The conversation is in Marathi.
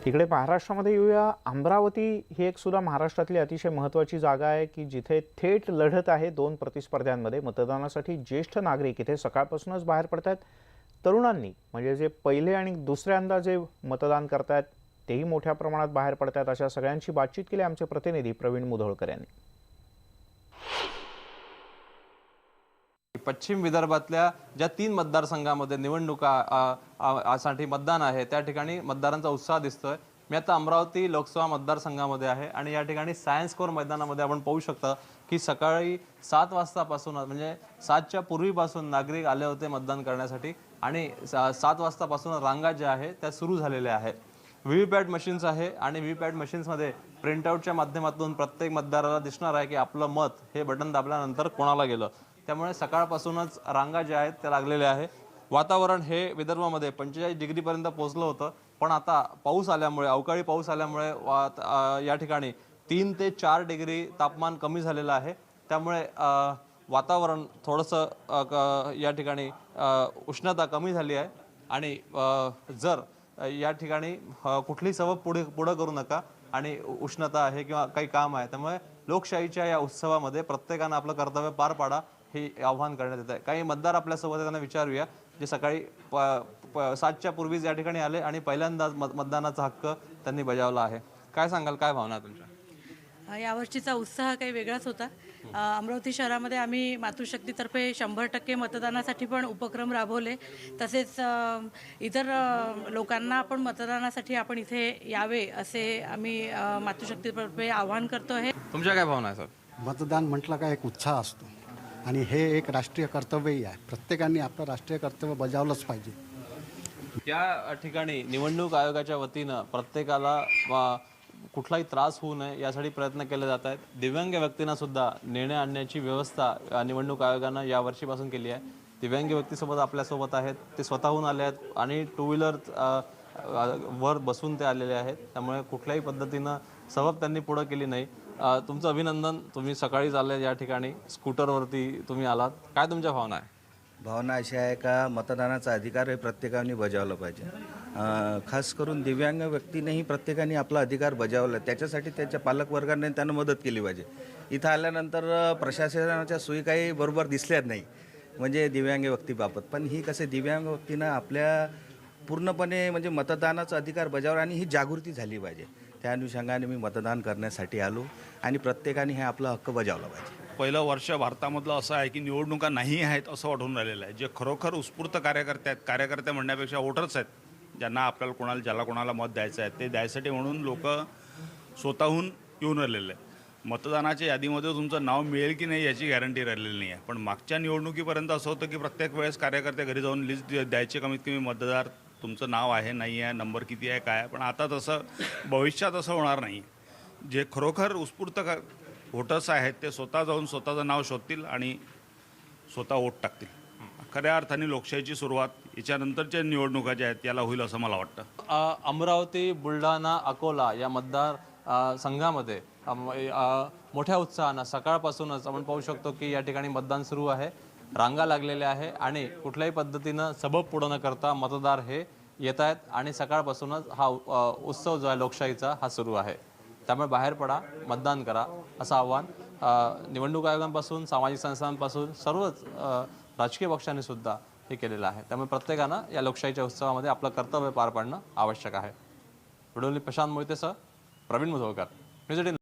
तिकडे महाराष्ट्रामध्ये येऊया। अमरावती ही एक सुद्धा महाराष्ट्रातली अतिशय महत्त्वाची जागा आहे की जिथे थेट लढत आहे दोन प्रतिस्पर्ध्यांमध्ये। मतदानासाठी ज्येष्ठ नागरिक इथे सकाळपासूनच बाहेर पडतात। तरुणांनी म्हणजे जे पहिले आणि दुसऱ्यांदा जे मतदान करतात तेही मोठ्या प्रमाणात बाहेर पडतात। अशा सगळ्यांची बातचीत केली आमचे प्रतिनिधी प्रवीण मुधोळकर यांनी। पश्चिम विदर्भातल्या ज्या 3 मतदारसंघांमध्ये निवडणुकासाठी मतदान आहे त्या ठिकाणी मतदारांचा उत्साह दिसतोय। मी आता अमरावती लोकसभा मतदारसंघामध्ये आहे आणि या ठिकाणी सायन्स कोर मैदानामध्ये आपण पाहू शकता की सकाळी 7 वाजतापासून म्हणजे 7च्या पूर्वीपासून नागरिक आले होते मतदान करण्यासाठी आणि 7 वाजतापासून रांगा ज्या आहेत त्या सुरू झालेल्या आहेत। व्हीव्हीपॅट मशीन्स आहे आणि व्हीव्हीपॅट मशीन्समध्ये प्रिंटआउटच्या माध्यमातून प्रत्येक मतदाराला दिसणार आहे की आपलं मत हे बटन दाबल्यानंतर कोणाला गेलं। त्यामुळे सकाळपासूनच रांगा ज्या आहेत त्या लागलेल्या आहे। वातावरण हे विदर्भामध्ये 45 डिग्रीपर्यंत पोहोचलं होतं, पण आता पाऊस आल्यामुळे अवकाळी पाऊस आल्यामुळे या ठिकाणी 3 ते 4 डिग्री तापमान कमी झालेलं आहे। त्यामुळे वातावरण थोडंसं या ठिकाणी उष्णता कमी झाली आहे आणि जर या ठिकाणी कुठली सबब पुढे करू नका आणि उष्णता आहे किंवा काही काम आहे, त्यामुळे लोकशाहीच्या या उत्सवामध्ये प्रत्येकानं आपलं कर्तव्य पार पाडा हे आव्हान करण्यात येत आहे। काही मतदार आपल्यासोबत त्यांना विचारूया जे सकाळी 7च्या पूर्वीच या ठिकाणी आले आणि पहिल्यांदाच मतदानाचा हक्क त्यांनी बजावला आहे। काय सांगाल, काय भावना आहे तुमच्या? यावर्षीचा उत्साह काही वेगळाच होता। अमरावती शहरामध्ये आम्ही मातृशक्तीतर्फे 100% मतदानासाठी पण उपक्रम राबवले। तसेच इतर लोकांना पण मतदानासाठी आपण इथे यावे असे आम्ही मातृशक्तीतर्फे आवाहन करतो आहे। तुमच्या काय भावना आहे सर? मतदान म्हटलं का एक उत्साह असतो आणि हे एक राष्ट्रीय कर्तव्यही आहे। प्रत्येकाने आपलं राष्ट्रीय कर्तव्य बजावलंच पाहिजे। या ठिकाणी निवडणूक आयोगाच्या वतीनं प्रत्येकाला कुठलाही त्रास होऊ नये यासाठी प्रयत्न केले जात आहेत। दिव्यांग व्यक्तींना सुद्धा नेणे आणण्याची व्यवस्था निवडणूक आयोगानं या वर्षीपासून केली आहे। दिव्यांग व्यक्तीसोबत आपल्यासोबत आहेत, ते स्वतःहून आले आहेत आणि 2 व्हीलर वर बसून ते आलेले आहेत। त्यामुळे कुठल्याही पद्धतीनं सबब त्यांनी पुढे केली नाही। तुमचं अभिनंदन, तुम्ही सकाळीच आले या ठिकाणी, स्कूटरवरती तुम्ही आलात। काय तुमच्या भावना आहे? भावना अशी आहे का मतदानाचा अधिकार हे प्रत्येकाने बजावला पाहिजे। खास करून दिव्यांग व्यक्तीनेही प्रत्येकाने आपला अधिकार बजावला, त्याच्यासाठी त्याच्या पालकवर्गाने त्यांना मदत केली पाहिजे। इथं आल्यानंतर प्रशासनाच्या सोयी काही बरोबर दिसल्याच नाही म्हणजे दिव्यांग व्यक्तीबाबत, पण ही कसे दिव्यांग व्यक्तीनं आपल्या पूर्णपणे म्हणजे मतदानाचा अधिकार बजावला आणि ही जागृती झाली पाहिजे। त्या अनुषंगाने मी मतदान करण्यासाठी आलो आणि प्रत्येकाने हे आपला हक्क बजावला पाहिजे। पहिलं वर्ष भारतामधलं असं आहे की निवडणुका नाही आहेत असं वाटून राहिलेलं आहे। जे खरोखर उत्स्फूर्त कार्यकर्ते आहेत, कार्यकर्ते म्हणण्यापेक्षा वोटर्स आहेत, ज्यांना आपल्याला ज्याला कोणाला मत द्यायचं आहे ते द्यायसाठी म्हणून लोक स्वतःहून येऊन राहिलेले आहेत। मतदानाच्या यादीमध्ये तुमचं नाव मिळेल की नाही याची गॅरंटी राहिलेली नाही आहे, पण मागच्या निवडणुकीपर्यंत असं होतं की प्रत्येक वेळेस कार्यकर्ते घरी जाऊन लिस्ट द्यायचे, कमीत कमी मतदार तुमचं नाव आहे नाही आहे, नंबर किती आहे काय आहे, पण आता तसं भविष्यात असं होणार नाही। जे खरोखर उत्स्फूर्त वोटर्स आहेत ते स्वतः जाऊन स्वतःचं नाव शोधतील आणि स्वतः वोट टाकतील। खऱ्या अर्थाने लोकशाहीची सुरुवात याच्यानंतरच्या निवडणुका ज्या आहेत याला होईल असं मला वाटतं। अमरावती, बुलढाणा, अकोला या मतदार संघामध्ये मोठ्या उत्साहानं सकाळपासूनच आपण पाहू शकतो की या ठिकाणी मतदान सुरू आहे, रांगा लागलेल्या आहे आणि कुठल्याही पद्धतीनं सबब पुढं न करता मतदार हे येत आहेत आणि सकाळपासूनच हा उत्सव जो आहे लोकशाहीचा हा सुरू आहे। त्यामुळे बाहेर पडा, मतदान करा असं आव्हान निवडणूक आयोगांपासून, सामाजिक संस्थांपासून, सर्वच राजकीय पक्षांनी सुद्धा हे केलेलं आहे। त्यामुळे प्रत्येकानं या लोकशाहीच्या उत्सवामध्ये आपलं कर्तव्य पार पाडणं आवश्यक आहे। व्हिडिओ प्रशांत मोहितेसह प्रवीण मुधोळकर, न्यूज 18।